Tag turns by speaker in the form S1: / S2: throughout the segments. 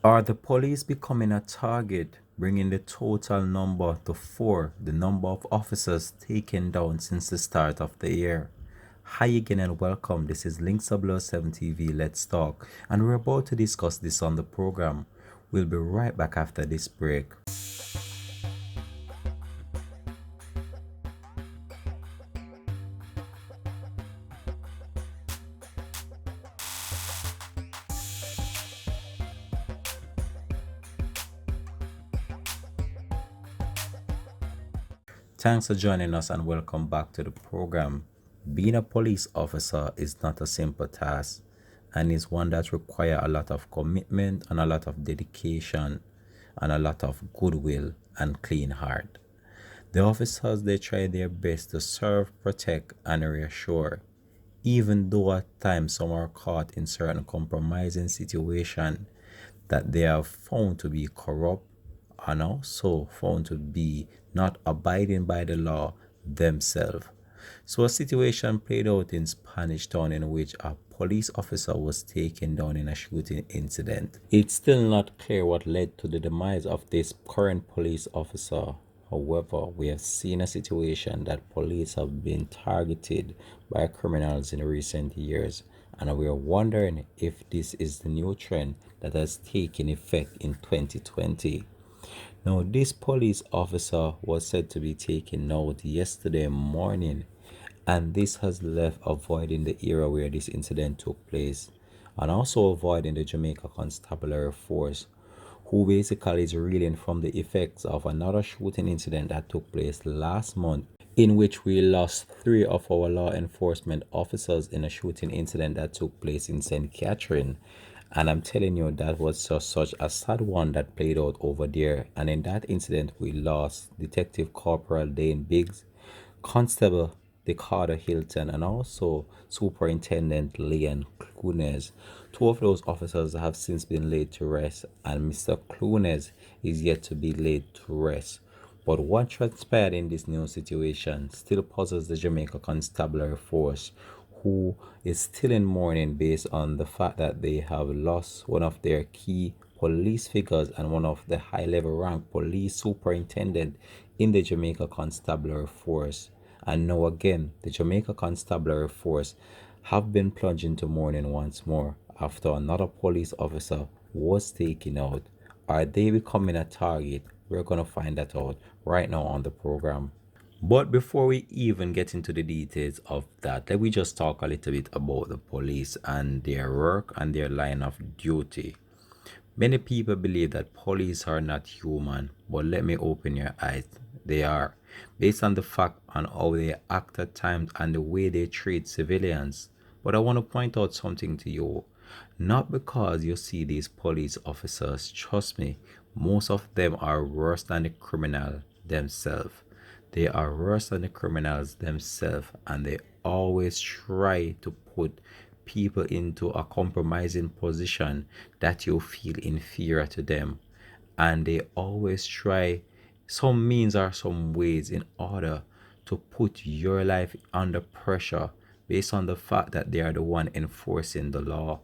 S1: Are the police becoming a target, bringing the total number to four, the number of officers taken down since the start of the year? Hi again and welcome. This is Links 7 TV. Let's talk. And we're about to discuss this on the program. We'll be right back after this break. Thanks for joining us and welcome back to the program. Being a police officer is not a simple task and is one that requires a lot of commitment and a lot of dedication and a lot of goodwill and clean heart. The officers they try their best to serve, protect and reassure, even though at times some are caught in certain compromising situations that they are found to be corrupt and also found to be not abiding by the law themselves. So a situation played out in Spanish Town in which a police officer was taken down in a shooting incident. It's still not clear what led to the demise of this current police officer. However, we have seen a situation that police have been targeted by criminals in recent years, and we are wondering if this is the new trend that has taken effect in 2020. Now, this police officer was said to be taken out yesterday morning, and this has left avoiding the era where this incident took place and also avoiding the Jamaica Constabulary Force, who basically is reeling from the effects of another shooting incident that took place last month, in which we lost three of our law enforcement officers in a shooting incident that took place in St. Catherine. And I'm telling you, that was just such a sad one that played out over there. And in that incident, we lost Detective Corporal Dane Biggs, Constable Dakota Hilton, and also Superintendent Leon Clunes. Two of those officers have since been laid to rest, and Mr. Clunes is yet to be laid to rest. But what transpired in this new situation still puzzles the Jamaica Constabulary Force, who is still in mourning based on the fact that they have lost one of their key police figures and one of the high level rank police superintendent in the Jamaica Constabulary Force. And now again, the Jamaica Constabulary Force have been plunged into mourning once more after another police officer was taken out. Are they becoming a target? We're going to find that out right now on the program. But before we even get into the details of that, let me just talk a little bit about the police and their work and their line of duty. Many people believe that police are not human, but let me open your eyes. They are, based on the fact on how they act at times and the way they treat civilians. But I want to point out something to you. Not because you see these police officers, trust me, most of them are worse than the criminal themselves. They are worse than the criminals themselves, and they always try to put people into a compromising position that you feel inferior to them. And they always try some means or some ways in order to put your life under pressure based on the fact that they are the one enforcing the law.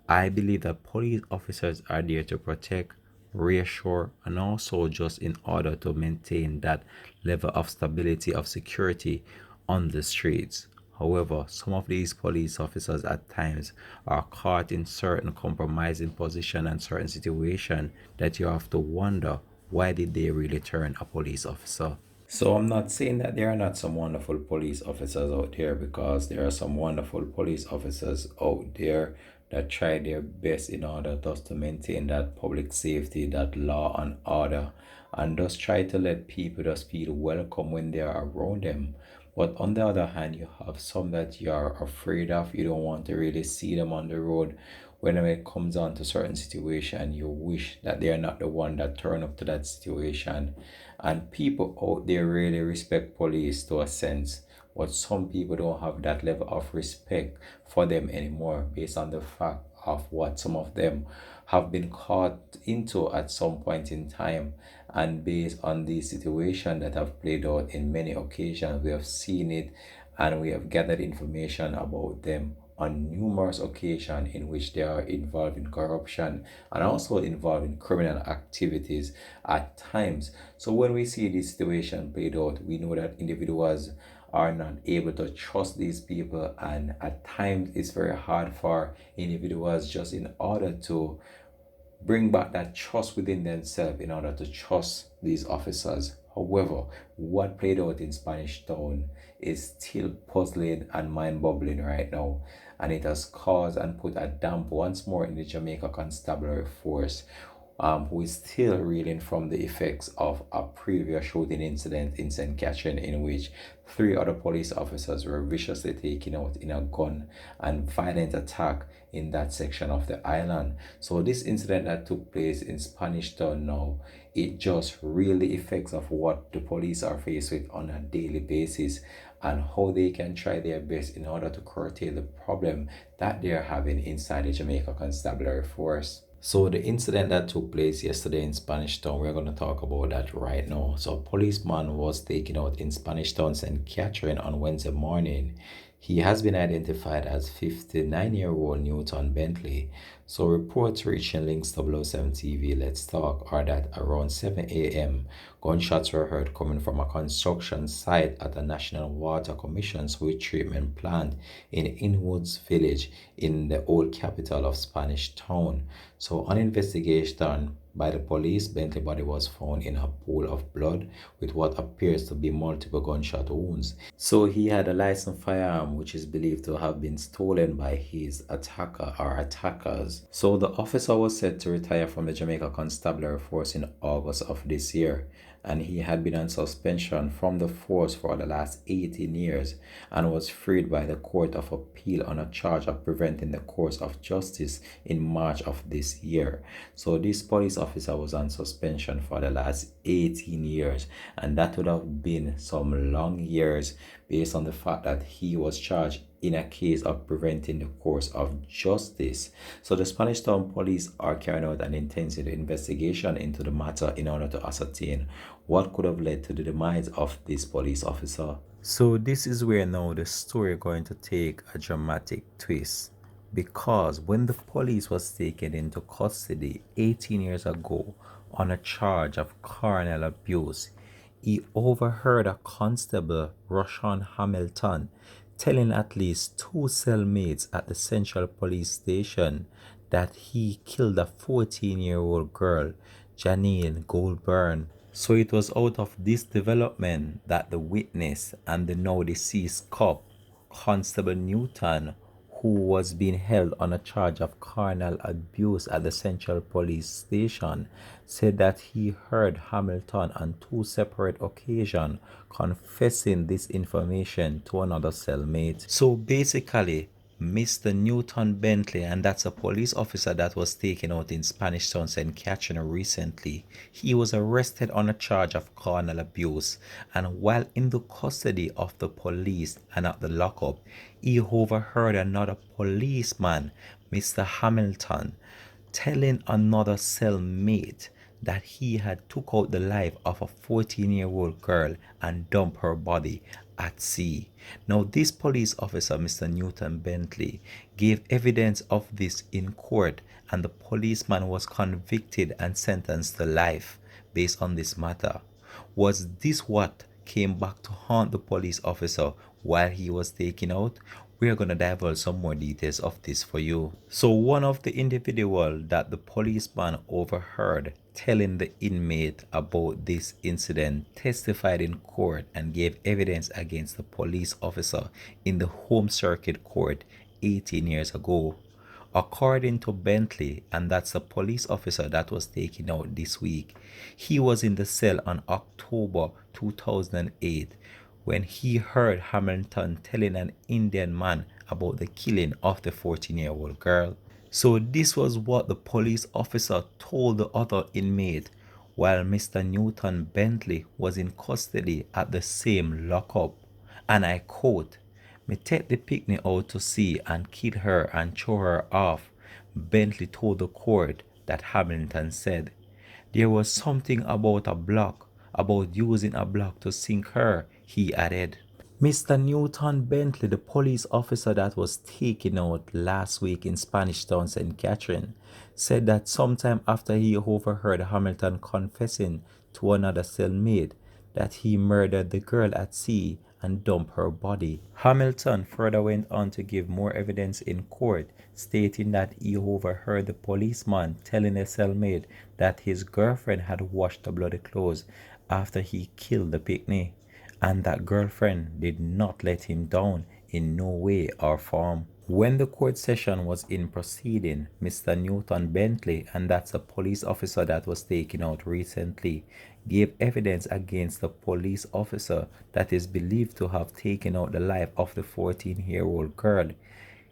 S1: I believe that police officers are there to protect, reassure, and also just in order to maintain that level of stability of security on the streets. However, some of these police officers at times are caught in certain compromising position and certain situation that you have to wonder, why did they really turn a police officer? So I'm not saying that there are not some wonderful police officers out there, because there are some wonderful police officers out there that try their best in order just to maintain that public safety, that law and order, and just try to let people just feel welcome when they are around them. But on the other hand, you have some that you are afraid of. You don't want to really see them on the road. Whenever it comes on to certain situation, you wish that they are not the one that turn up to that situation. And people out there really respect police to a sense, but some people don't have that level of respect for them anymore based on the fact of what some of them have been caught into at some point in time, and based on the situation that have played out in many occasions, we have seen it and we have gathered information about them on numerous occasions in which they are involved in corruption and also involved in criminal activities at times. So when we see this situation played out, we know that individuals are not able to trust these people, and at times it's very hard for individuals just in order to bring back that trust within themselves in order to trust these officers. However, what played out in Spanish Town is still puzzling and mind boggling right now, and it has caused and put a damp once more in the Jamaica Constabulary Force, who is still reeling from the effects of a previous shooting incident in St. Catherine, in which three other police officers were viciously taken out in a gun and violent attack in that section of the island. So this incident that took place in Spanish Town now, it just really effects of what the police are faced with on a daily basis, and how they can try their best in order to curtail the problem that they're having inside the Jamaica Constabulary Force. So the incident that took place yesterday in Spanish Town, we're going to talk about that right now. So a policeman was taken out in Spanish Town, St. Catherine on Wednesday morning. He has been identified as 59-year-old Newton Bentley. So reports reaching Links 007 TV Let's Talk are that around 7 a.m. gunshots were heard coming from a construction site at the National Water Commission sewage treatment plant in Inwoods Village in the old capital of Spanish Town. So on investigation by the police, Bentley body was found in a pool of blood with what appears to be multiple gunshot wounds. So he had a licensed firearm which is believed to have been stolen by his attacker or attackers. So the officer was set to retire from the Jamaica Constabulary Force in August of this year, and he had been on suspension from the force for the last 18 years and was freed by the Court of Appeal on a charge of preventing the course of justice in March of this year. So this police officer was on suspension for the last 18 years, and that would have been some long years based on the fact that he was charged in a case of preventing the course of justice. So the Spanish Town Police are carrying out an intensive investigation into the matter in order to ascertain what could have led to the demise of this police officer. So this is where now the story going to take a dramatic twist, because when the police was taken into custody 18 years ago on a charge of carnal abuse, he overheard a constable, Roshan Hamilton, telling at least two cellmates at the Central Police Station that he killed a 14-year-old girl, Janine Goldburn. So it was out of this development that the witness and the now deceased cop, Constable Newton, who was being held on a charge of carnal abuse at the Central Police Station, said that he heard Hamilton on two separate occasions confessing this information to another cellmate. So basically, Mr. Newton Bentley, and that's a police officer that was taken out in Spanish Town, St. Catherine recently, he was arrested on a charge of carnal abuse, and while in the custody of the police and at the lockup, he overheard another policeman, Mr. Hamilton, telling another cellmate that he had took out the life of a 14-year-old girl and dumped her body at sea. Now this police officer, Mr. Newton Bentley, gave evidence of this in court, and the policeman was convicted and sentenced to life based on this matter. Was this what came back to haunt the police officer while he was taken out? We're going to divulge some more details of this for you. So one of the individual that the policeman overheard telling the inmate about this incident testified in court and gave evidence against the police officer in the Home Circuit Court 18 years ago. According to Bentley, and that's the police officer that was taken out this week, he was in the cell on October 2008 when he heard Hamilton telling an Indian man about the killing of the 14-year-old girl. So this was what the police officer told the other inmate while Mr. Newton Bentley was in custody at the same lockup. And I quote, "Me take the picnic out to sea and kill her and throw her off," Bentley told the court that Hamilton said. "There was something about a block, about using a block to sink her," he added. Mr. Newton Bentley, the police officer that was taken out last week in Spanish Town, St. Catherine, said that sometime after he overheard Hamilton confessing to another cellmate that he murdered the girl at sea and dumped her body. Hamilton further went on to give more evidence in court, stating that he overheard the policeman telling a cellmate that his girlfriend had washed the bloody clothes after he killed the picnic, and that girlfriend did not let him down in no way or form. When the court session was in proceeding, Mr. Newton Bentley, and that's a police officer that was taken out recently, gave evidence against the police officer that is believed to have taken out the life of the 14-year-old girl.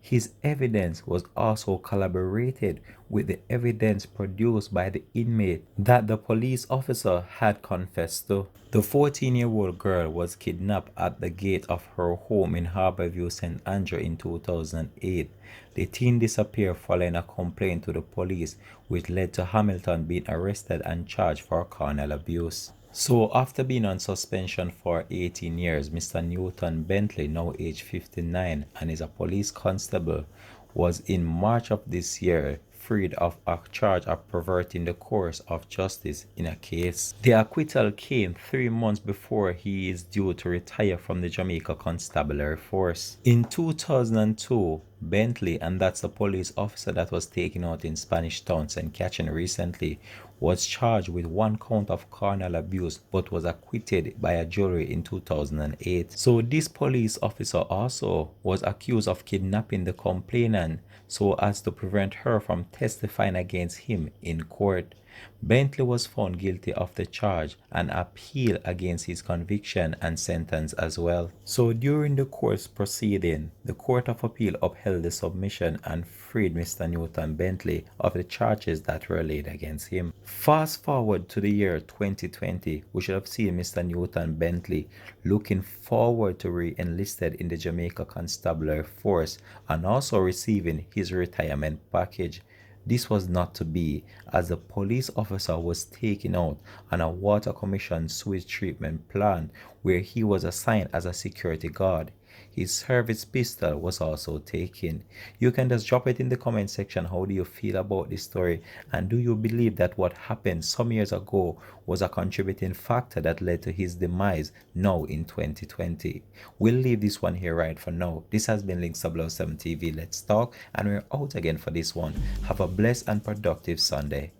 S1: His evidence was also collaborated with the evidence produced by the inmate that the police officer had confessed to. The 14-year-old girl was kidnapped at the gate of her home in Harborview, St. Andrew in 2008. The teen disappeared following a complaint to the police, which led to Hamilton being arrested and charged for carnal abuse. So after being on suspension for 18 years, Mr. Newton Bentley, now age 59 and is a police constable, was in March of this year freed of a charge of perverting the course of justice in a case. The acquittal came 3 months before he is due to retire from the Jamaica Constabulary Force. In 2002, Bentley, and that's the police officer that was taken out in Spanish Town, St. Catherine recently, was charged with 1 count of carnal abuse but was acquitted by a jury in 2008. So this police officer also was accused of kidnapping the complainant so as to prevent her from testifying against him in court. Bentley was found guilty of the charge and appealed against his conviction and sentence as well. So during the court's proceeding, the Court of Appeal upheld the submission and freed Mr. Newton Bentley of the charges that were laid against him. Fast forward to the year 2020, we should have seen Mr. Newton Bentley looking forward to re-enlisted in the Jamaica Constabulary Force and also receiving his retirement package. This was not to be, as the police officer was taken out on a Water Commission sewage treatment plant where he was assigned as a security guard. His service pistol was also taken. You can just drop it in the comment section. How do you feel about this story? And do you believe that what happened some years ago was a contributing factor that led to his demise now in 2020? We'll leave this one here right for now. This has been Links 007 TV. Let's talk, and we're out again for this one. Have a blessed and productive Sunday.